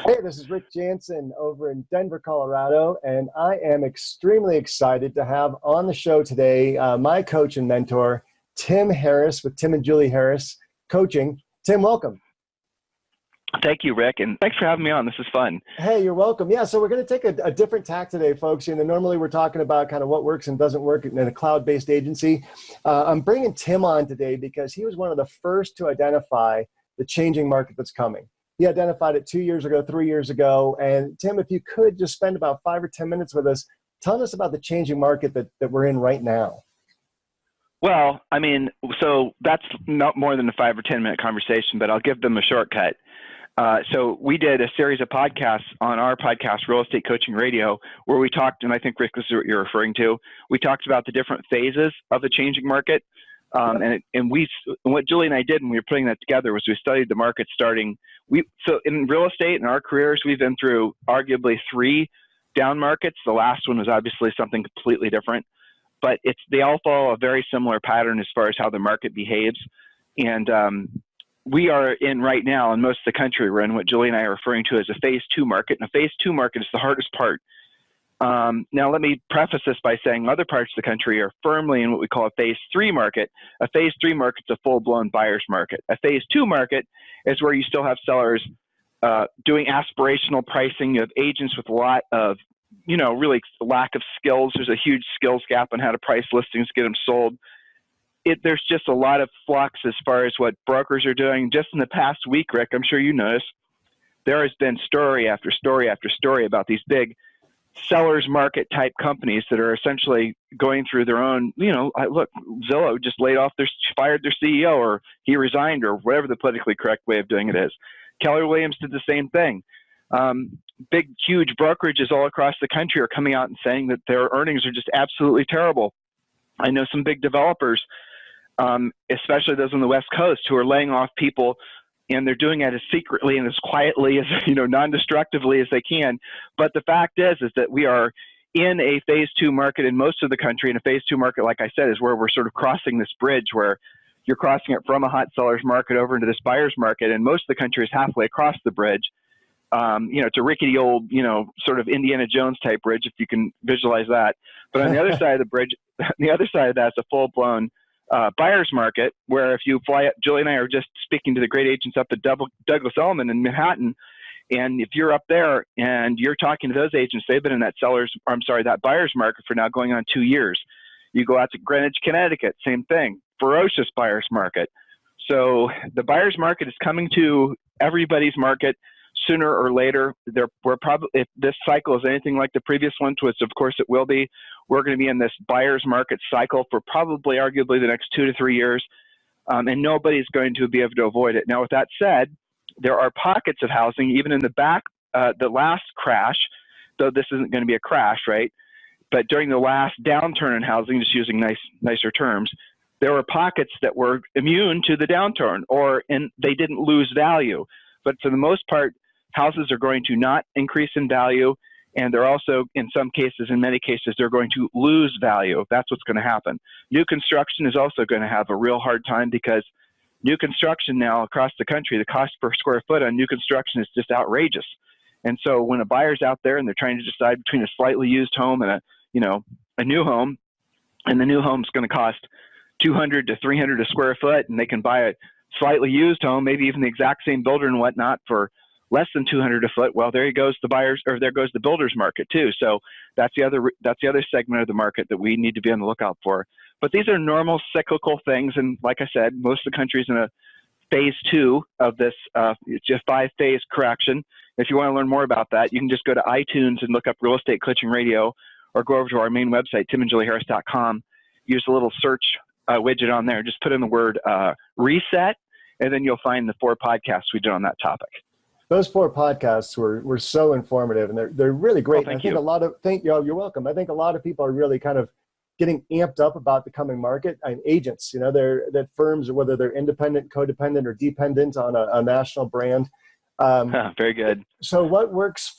Hey, this is Rick Janson over in Denver, Colorado, and I am extremely excited to have on the show today my coach and mentor, Tim Harris with Tim and Julie Harris Coaching. Tim, welcome. Thank you, Rick, and thanks for having me on. This is fun. Hey, you're welcome. Yeah, so we're going to take a different tack today, folks. You know, normally we're talking about kind of what works and doesn't work in a cloud-based agency. I'm bringing Tim on today because he was one of the first to identify the changing market that's coming. He identified it 2 years ago, 3 years ago. And Tim, if you could just spend about 5 or 10 minutes with us, telling us about the changing market that we're in right now. Well, I mean, so that's not more than a 5 or 10 minute conversation, but I'll give them a shortcut. So we did a series of podcasts on our podcast, Real Estate Coaching Radio, where we talked, and I think, Rick, this is what you're referring to. We talked about the different phases of the changing market. And what Julie and I did when we were putting that together was we studied the market starting. So in real estate in our careers, we've been through arguably 3 down markets. The last one was obviously something completely different, but they all follow a very similar pattern as far as how the market behaves. And we are in right now in most of the country, we're in what Julie and I are referring to as a phase 2 market. And a phase 2 market is the hardest part. Now, let me preface this by saying other parts of the country are firmly in what we call a phase 3 market. A phase 3 market is a full-blown buyer's market. A phase 2 market is where you still have sellers doing aspirational pricing. You have agents with a lot of, really lack of skills. There's a huge skills gap on how to price listings, get them sold. There's just a lot of flux as far as what brokers are doing. Just in the past week, Rick, I'm sure you noticed, there has been story after story after story about these big sellers market type companies that are essentially going through their own, look, Zillow just fired their CEO, or he resigned, or whatever the politically correct way of doing it is. Keller Williams did the same thing. Big, huge brokerages all across the country are coming out and saying that their earnings are just absolutely terrible. I know some big developers, especially those on the West Coast, who are laying off people, and they're doing it as secretly and as quietly as, non-destructively as they can. But the fact is that we are in a phase 2 market in most of the country. And a phase 2 market, like I said, is where we're sort of crossing this bridge where you're crossing it from a hot seller's market over into this buyer's market. And most of the country is halfway across the bridge. It's a rickety old, sort of Indiana Jones type bridge, if you can visualize that. But on the other side of the bridge, the other side of that is a full-blown buyer's market, where if you fly up, Julie and I are just speaking to the great agents up at Douglas Elliman in Manhattan, and if you're up there and you're talking to those agents, they've been in that buyer's market for now going on 2 years. You go out to Greenwich, Connecticut, same thing, ferocious buyer's market. So the buyer's market is coming to everybody's market sooner or later. We're probably, if this cycle is anything like the previous one, which of course it will be, we're going to be in this buyer's market cycle for probably arguably the next 2 to 3 years, and nobody's going to be able to avoid it. Now, with that said, there are pockets of housing, even in the last crash, though this isn't going to be a crash, right? But during the last downturn in housing, just using nicer terms, there were pockets that were immune to the downturn, and they didn't lose value. But for the most part, houses are going to not increase in value, and they're also, in many cases, they're going to lose value. That's what's going to happen. New construction is also going to have a real hard time, because new construction now across the country, the cost per square foot on new construction is just outrageous. And so when a buyer's out there and they're trying to decide between a slightly used home and a new home, and the new home's going to cost $200 to $300 a square foot, and they can buy a slightly used home, maybe even the exact same builder and whatnot, for less than $200 a foot. Well, there goes the builder's market too. So that's the other segment of the market that we need to be on the lookout for. But these are normal cyclical things, and like I said, most of the country's in a phase 2 of this just 5-phase correction. If you want to learn more about that, you can just go to iTunes and look up Real Estate Coaching Radio, or go over to our main website, timandjulieharris.com. Use the little search widget on there. Just put in the word reset, and then you'll find the 4 podcasts we did on that topic. Those 4 podcasts were so informative, and they're really great. Well, You're welcome. I think a lot of people are really kind of getting amped up about the coming market. And agents, that firms, whether they're independent, codependent, or dependent on a national brand. Very good. So what works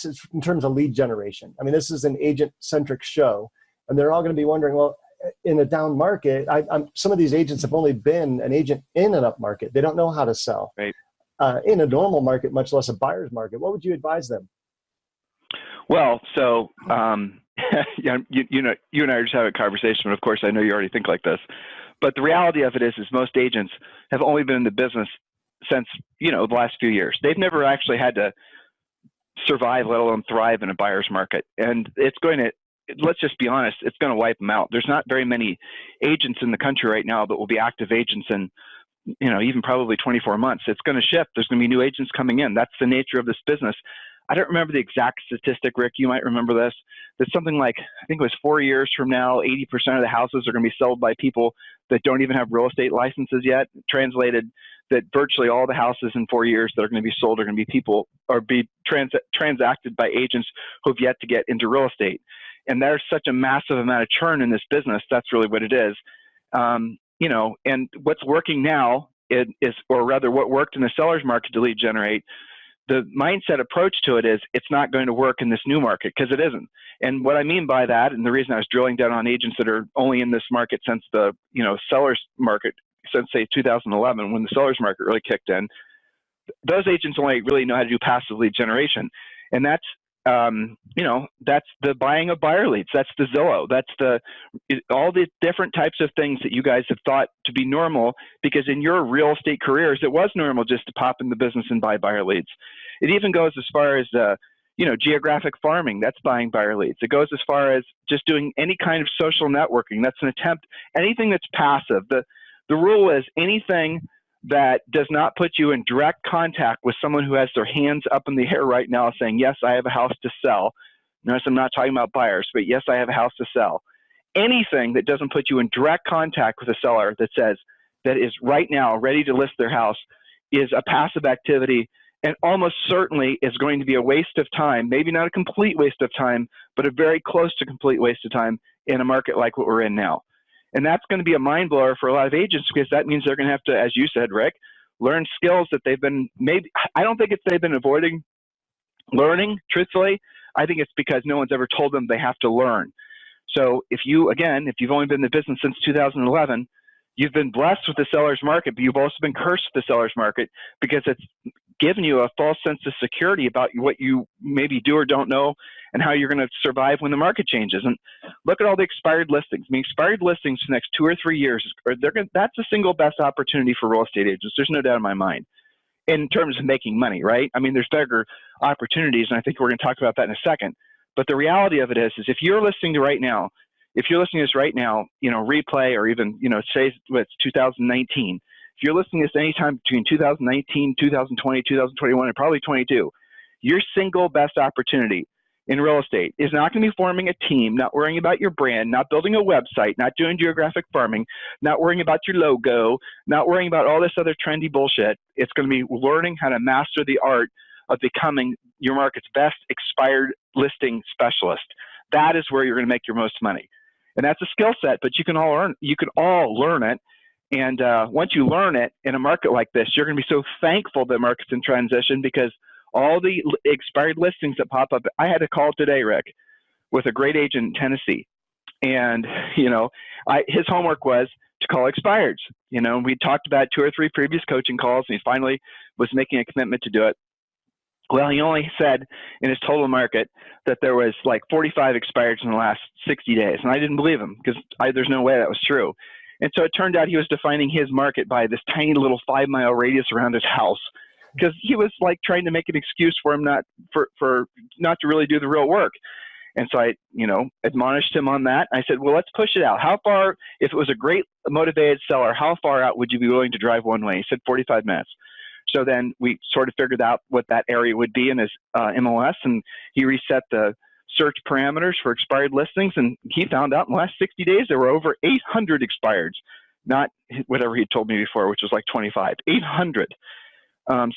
is in terms of lead generation? I mean, this is an agent-centric show, and they're all going to be wondering, well, in a down market, some of these agents have only been an agent in an up market. They don't know how to sell. Right. in a normal market, much less a buyer's market? What would you advise them? Well, so you know, you and I are just having a conversation, but of course, I know you already think like this. But the reality of it is most agents have only been in the business since, you know, the last few years. They've never actually had to survive, let alone thrive in a buyer's market. And it's going to, let's just be honest, it's going to wipe them out. There's not very many agents in the country right now that will be active agents in, you know, even probably 24 months. It's going to shift. There's going to be new agents coming in. That's the nature of this business. I don't remember the exact statistic, Rick. You might remember this. That something like, I think it was 4 years from now, 80% of the houses are going to be sold by people that don't even have real estate licenses yet. Translated, that virtually all the houses in 4 years that are going to be sold are going to be people or be transacted by agents who have yet to get into real estate. And there's such a massive amount of churn in this business. That's really what it is. You know, and what's working now is, or rather what worked in the seller's market to lead generate, the mindset approach to it is it's not going to work in this new market because it isn't. And what I mean by that, and the reason I was drilling down on agents that are only in this market since the, you know, seller's market, since say 2011, when the seller's market really kicked in, those agents only really know how to do passive lead generation. And that's, you know, that's the buying of buyer leads. That's the Zillow. That's all the different types of things that you guys have thought to be normal, because in your real estate careers, it was normal just to pop in the business and buy buyer leads. It even goes as far as, you know, geographic farming. That's buying buyer leads. It goes as far as just doing any kind of social networking. That's an attempt, anything that's passive. The rule is anything that does not put you in direct contact with someone who has their hands up in the air right now saying, yes, I have a house to sell. Notice I'm not talking about buyers, but yes, I have a house to sell. Anything that doesn't put you in direct contact with a seller that says that is right now ready to list their house is a passive activity, and almost certainly is going to be a waste of time, maybe not a complete waste of time, but a very close to complete waste of time in a market like what we're in now. And that's going to be a mind blower for a lot of agents, because that means they're going to have to, as you said, Rick, learn skills that they've been I don't think they've been avoiding learning, truthfully. I think it's because no one's ever told them they have to learn. So if you've only been in the business since 2011, you've been blessed with the seller's market, but you've also been cursed with the seller's market, because it's given you a false sense of security about what you maybe do or don't know and how you're going to survive when the market changes. And look at all the expired listings. I mean, expired listings for the next 2 or 3 years, that's the single best opportunity for real estate agents. There's no doubt in my mind, in terms of making money, right? I mean, there's bigger opportunities, and I think we're going to talk about that in a second. But the reality of it is if you're listening to this right now, you know, replay, or even, you know, say it's 2019, if you're listening to this anytime between 2019, 2020, 2021, and probably 22, your single best opportunity in real estate is not going to be forming a team, not worrying about your brand, not building a website, not doing geographic farming, not worrying about your logo, not worrying about all this other trendy bullshit. It's going to be learning how to master the art of becoming your market's best expired listing specialist. That is where you're going to make your most money. And that's a skill set, but you can all learn it. And once you learn it in a market like this, you're going to be so thankful that market's in transition, because all the expired listings that pop up. I had a call today, Rick, with a great agent in Tennessee. And, you know, his homework was to call expireds. You know, we talked about 2 or 3 previous coaching calls, and he finally was making a commitment to do it. Well, he only said in his total market that there was like 45 expireds in the last 60 days. And I didn't believe him, because there's no way that was true. And so it turned out he was defining his market by this tiny little 5-mile radius around his house, because he was like trying to make an excuse for him not to really do the real work. And so I, you know, admonished him on that. I said, well, let's push it out. How far, if it was a great motivated seller, how far out would you be willing to drive one way? He said 45 minutes. So then we sort of figured out what that area would be in his MLS, and he reset the search parameters for expired listings, and he found out in the last 60 days there were over 800 expireds, not whatever he told me before, which was like 25, 800.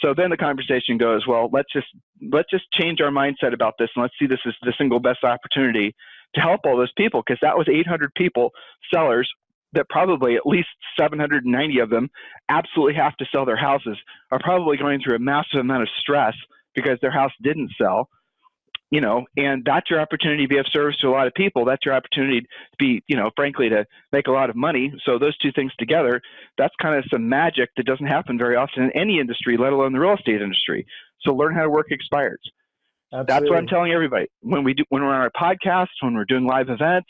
So then the conversation goes, well, let's just change our mindset about this, and let's see this as the single best opportunity to help all those people, because that was 800 people, sellers, that probably at least 790 of them absolutely have to sell their houses, are probably going through a massive amount of stress because their house didn't sell. and that's your opportunity to be of service to a lot of people. That's your opportunity to be, frankly, to make a lot of money. So those two things together, that's kind of some magic that doesn't happen very often in any industry, let alone the real estate industry. So learn how to work expireds. Absolutely. That's what I'm telling everybody. When we're on our podcast, when we're doing live events,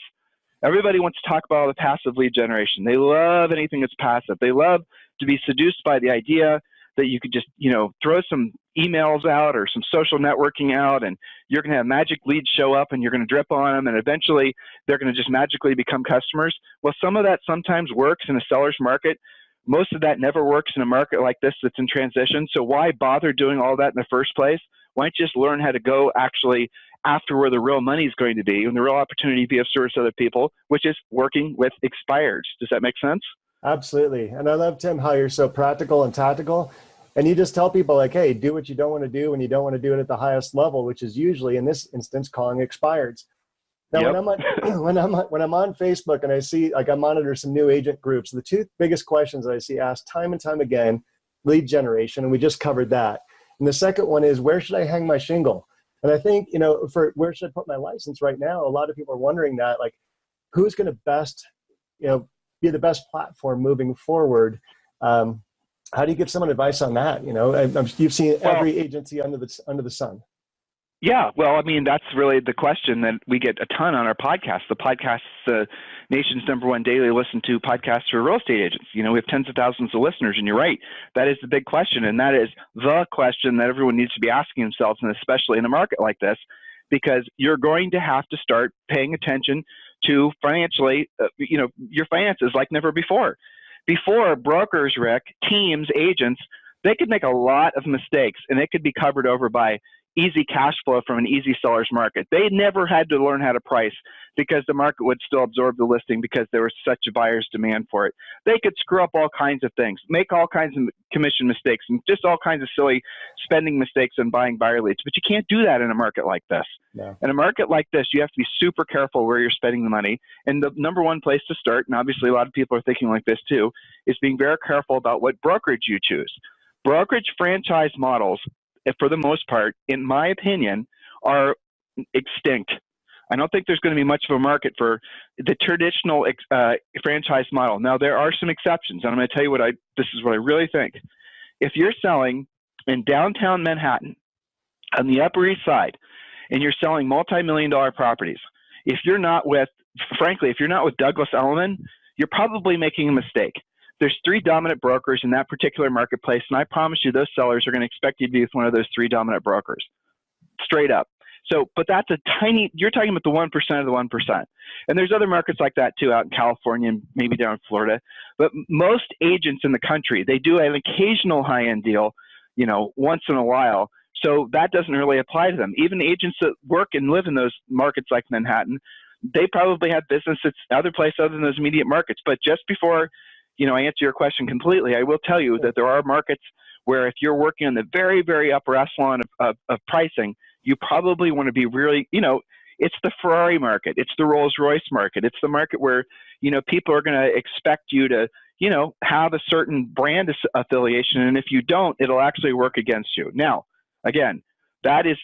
everybody wants to talk about all the passive lead generation. They love anything that's passive. They love to be seduced by the idea that you could just, throw some emails out or some social networking out, and you're going to have magic leads show up and you're going to drip on them, and eventually they're going to just magically become customers. Well, some of that sometimes works in a seller's market. Most of that never works in a market like this that's in transition. So why bother doing all that in the first place? Why don't you just learn how to go actually after where the real money is going to be and the real opportunity to be of service to other people, which is working with expireds. Does that make sense? Absolutely. And I love, Tim, how you're so practical and tactical. And you just tell people like, hey, do what you don't want to do when you don't want to do it at the highest level, which is usually in this instance calling expireds. Now, yep. when I'm on Facebook and I see, like, I monitor some new agent groups, the two biggest questions that I see asked time and time again, lead generation, and we just covered that. And the second one is, where should I hang my shingle? And I think, for where should I put my license right now? A lot of people are wondering that, like, who's going to best, be the best platform moving forward? How do you give someone advice on that? You've seen every agency under the sun. Yeah, well, I mean, that's really the question that we get a ton on our podcast. The podcast is the nation's #1 daily listened to podcast for real estate agents. We have tens of thousands of listeners, and you're right. That is the big question, and that is the question that everyone needs to be asking themselves, and especially in a market like this, because you're going to have to start paying attention to financially, your finances like never before. Before, brokers, Rick, teams, agents, they could make a lot of mistakes, and it could be covered over by easy cash flow from an easy seller's market. They never had to learn how to price because the market would still absorb the listing because there was such a buyer's demand for it. They could screw up all kinds of things, make all kinds of commission mistakes, and just all kinds of silly spending mistakes on buying buyer leads. But you can't do that in a market like this. No. In a market like this, you have to be super careful where you're spending the money. And the #1 place to start, and obviously a lot of people are thinking like this too, is being very careful about what brokerage you choose. Brokerage franchise models, for the most part, in my opinion, are extinct. I don't think there's going to be much of a market for the traditional franchise model. Now, there are some exceptions, and I'm going to tell you this is what I really think. If you're selling in downtown Manhattan on the Upper East Side, and you're selling multi-million-dollar properties, if you're not with Douglas Elliman, you're probably making a mistake. There's 3 dominant brokers in that particular marketplace, and I promise you those sellers are going to expect you to be with one of those 3 dominant brokers, straight up. So, but that's you're talking about the 1% of the 1%. And there's other markets like that too, out in California and maybe down in Florida. But most agents in the country, they do an occasional high-end deal, once in a while. So that doesn't really apply to them. Even agents that work and live in those markets like Manhattan, they probably have business that's other place other than those immediate markets. But just before I answer your question completely, I will tell you that there are markets where if you're working on the very, very upper echelon of pricing, you probably want to be really, it's the Ferrari market. It's the Rolls Royce market. It's the market where, people are going to expect you to, have a certain brand affiliation. And if you don't, it'll actually work against you. Now, again, that is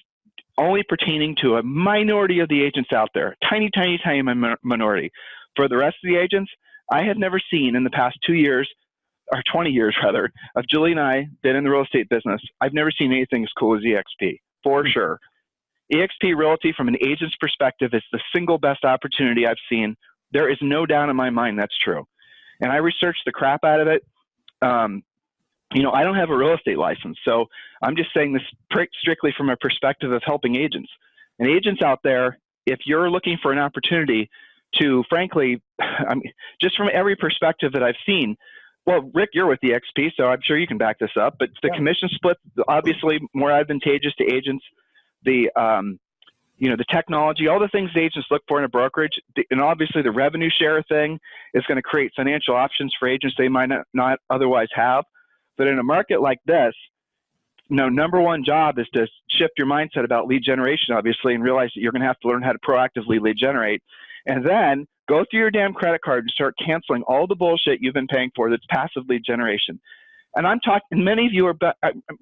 only pertaining to a minority of the agents out there, tiny, tiny, tiny minority. For the rest of the agents, I have never seen in the past 2 years, or 20 years rather, of Julie and I been in the real estate business, I've never seen anything as cool as EXP, for sure. EXP Realty, from an agent's perspective, is the single best opportunity I've seen. There is no doubt in my mind that's true. And I researched the crap out of it. I don't have a real estate license, so I'm just saying this strictly from a perspective of helping agents. And agents out there, if you're looking for an opportunity to, frankly, just from every perspective that I've seen, well, Rick, you're with EXP, so I'm sure you can back this up, but the commission split, obviously more advantageous to agents. The technology, all the things the agents look for in a brokerage, and obviously the revenue share thing is going to create financial options for agents they might not otherwise have. But in a market like this, #1 job is to shift your mindset about lead generation, obviously, and realize that you're going to have to learn how to proactively lead generate. And then go through your damn credit card and start canceling all the bullshit you've been paying for that's passive lead generation. And I'm talking, many of you are,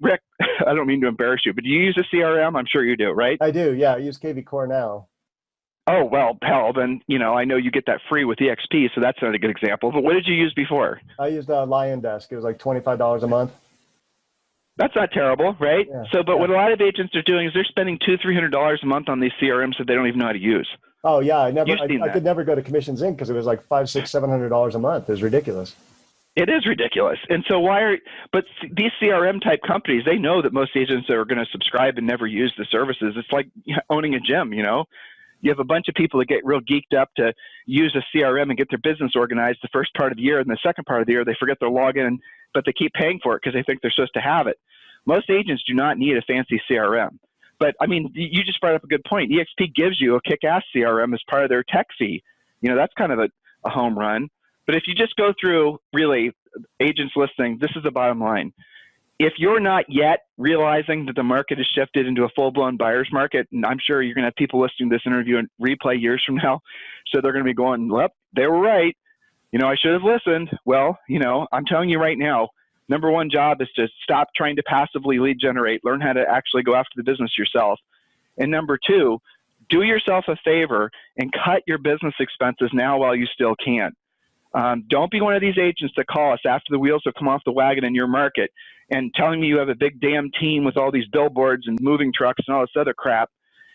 Rick, I don't mean to embarrass you, but do you use a CRM? I'm sure you do, right? I do. Yeah. I use KV Core now. Oh, well, hell, then, I know you get that free with EXP, so that's not a good example. But what did you use before? I used Lion Desk. It was like $25 a month. That's not terrible, right? Yeah, So, but what a lot of agents are doing is they're spending $200-$300 a month on these CRMs that they don't even know how to use. Oh yeah, I could never go to Commissions Inc. because it was like $500-$700 a month. It was ridiculous. It is ridiculous. And so but these CRM type companies, they know that most agents are going to subscribe and never use the services. It's like owning a gym, You have a bunch of people that get real geeked up to use a CRM and get their business organized the first part of the year, and the second part of the year, they forget their login, but they keep paying for it because they think they're supposed to have it. Most agents do not need a fancy CRM. But, I mean, you just brought up a good point. EXP gives you a kick-ass CRM as part of their tech fee. That's kind of a home run. But if you just go through, really, agents listening, this is the bottom line. If you're not yet realizing that the market has shifted into a full-blown buyer's market, and I'm sure you're going to have people listening to this interview and replay years from now, so they're going to be going, well, they were right. I should have listened. Well, I'm telling you right now, number one job is to stop trying to passively lead generate. Learn how to actually go after the business yourself. And number two, do yourself a favor and cut your business expenses now while you still can. Don't be one of these agents that call us after the wheels have come off the wagon in your market and telling me you have a big damn team with all these billboards and moving trucks and all this other crap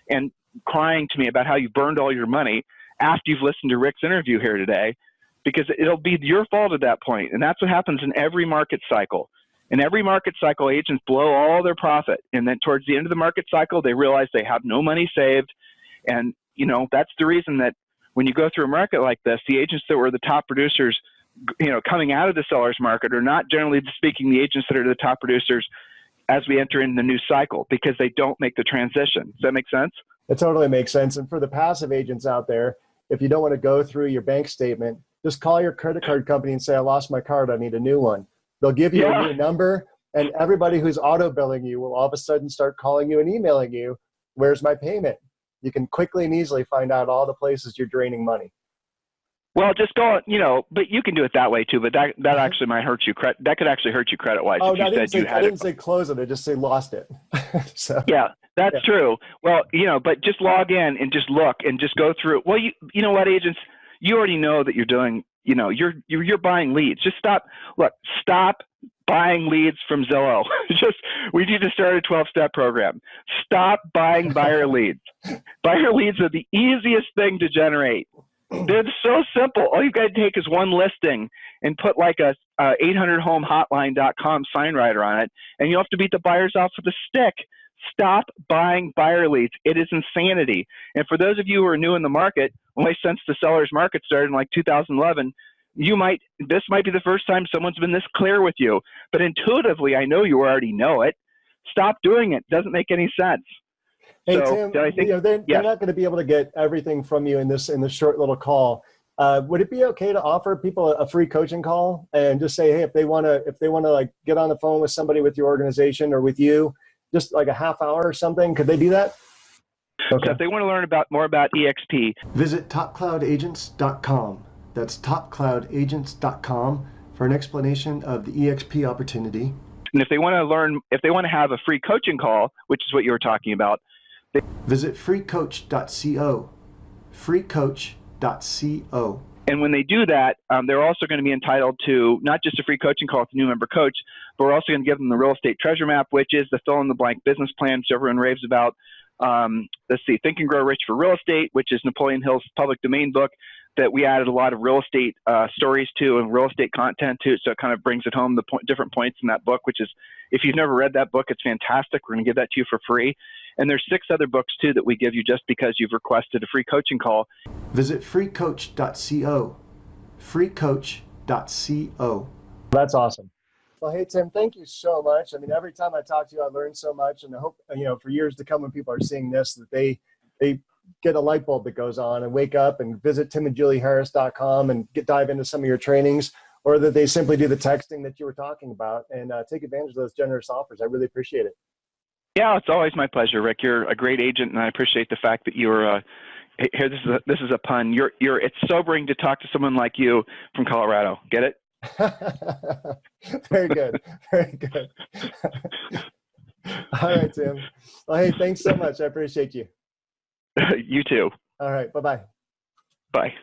and crying to me about how you burned all your money after you've listened to Rick's interview here today, because it'll be your fault at that point. And that's what happens in every market cycle. In every market cycle, agents blow all their profit. And then towards the end of the market cycle, they realize they have no money saved. And, that's the reason that when you go through a market like this, the agents that were the top producers, coming out of the seller's market are not generally speaking the agents that are the top producers as we enter in the new cycle, because they don't make the transition. Does that make sense? It totally makes sense. And for the passive agents out there, if you don't want to go through your bank statement, just call your credit card company and say, I lost my card, I need a new one. They'll give you a new number, and everybody who's auto billing you will all of a sudden start calling you and emailing you, where's my payment? You can quickly and easily find out all the places you're draining money. Well, just go, but you can do it that way too, but that actually might hurt you. That could actually hurt you credit-wise. Oh, no, I didn't say close it. I just say lost it. So, yeah, that's true. Well, but just log in and just look and just go through. Well, you know what, agents, you already know that you're doing, you're buying leads. Just stop buying leads from Zillow. We need to start a 12-step program. Stop buying buyer leads. Buyer leads are the easiest thing to generate. They're so simple. All you got to take is one listing and put like a 800homehotline.com sign writer on it, and you have to beat the buyers off with a stick. Stop buying buyer leads. It is insanity. And for those of you who are new in the market, only since the seller's market started in like 2011, this might be the first time someone's been this clear with you. But intuitively, I know you already know it. Stop doing it. It doesn't make any sense. Hey, Tim, they're not going to be able to get everything from you in this short little call. Would it be okay to offer people a free coaching call and just say, hey, if they want to like get on the phone with somebody with your organization or with you, just like a half hour or something, could they do that? Okay. So if they want to learn more about EXP, visit topcloudagents.com. That's topcloudagents.com for an explanation of the EXP opportunity. And if they want to have a free coaching call, which is what you were talking about, visit freecoach.co. freecoach.co. And when they do that, they're also going to be entitled to not just a free coaching call with a new member coach, but we're also going to give them the real estate treasure map, which is the fill-in-the-blank business plan, which everyone raves about. Let's see, Think and Grow Rich for Real Estate, which is Napoleon Hill's public domain book that we added a lot of real estate stories to and real estate content to. So it kind of brings it home, the different points in that book, which is, if you've never read that book, it's fantastic. We're going to give that to you for free. And there's 6 other books, too, that we give you just because you've requested a free coaching call. Visit freecoach.co. freecoach.co. That's awesome. Well, hey, Tim, thank you so much. I mean, every time I talk to you, I learn so much. And I hope, for years to come when people are seeing this, that they get a light bulb that goes on and wake up and visit timandjulieharris.com and dive into some of your trainings, or that they simply do the texting that you were talking about and take advantage of those generous offers. I really appreciate it. Yeah, it's always my pleasure, Rick. You're a great agent, and I appreciate the fact that you're here. This is a pun. It's sobering to talk to someone like you from Colorado. Get it? Very good. Very good. All right, Tim. Well, hey, thanks so much. I appreciate you. You too. All right. Bye-bye. Bye.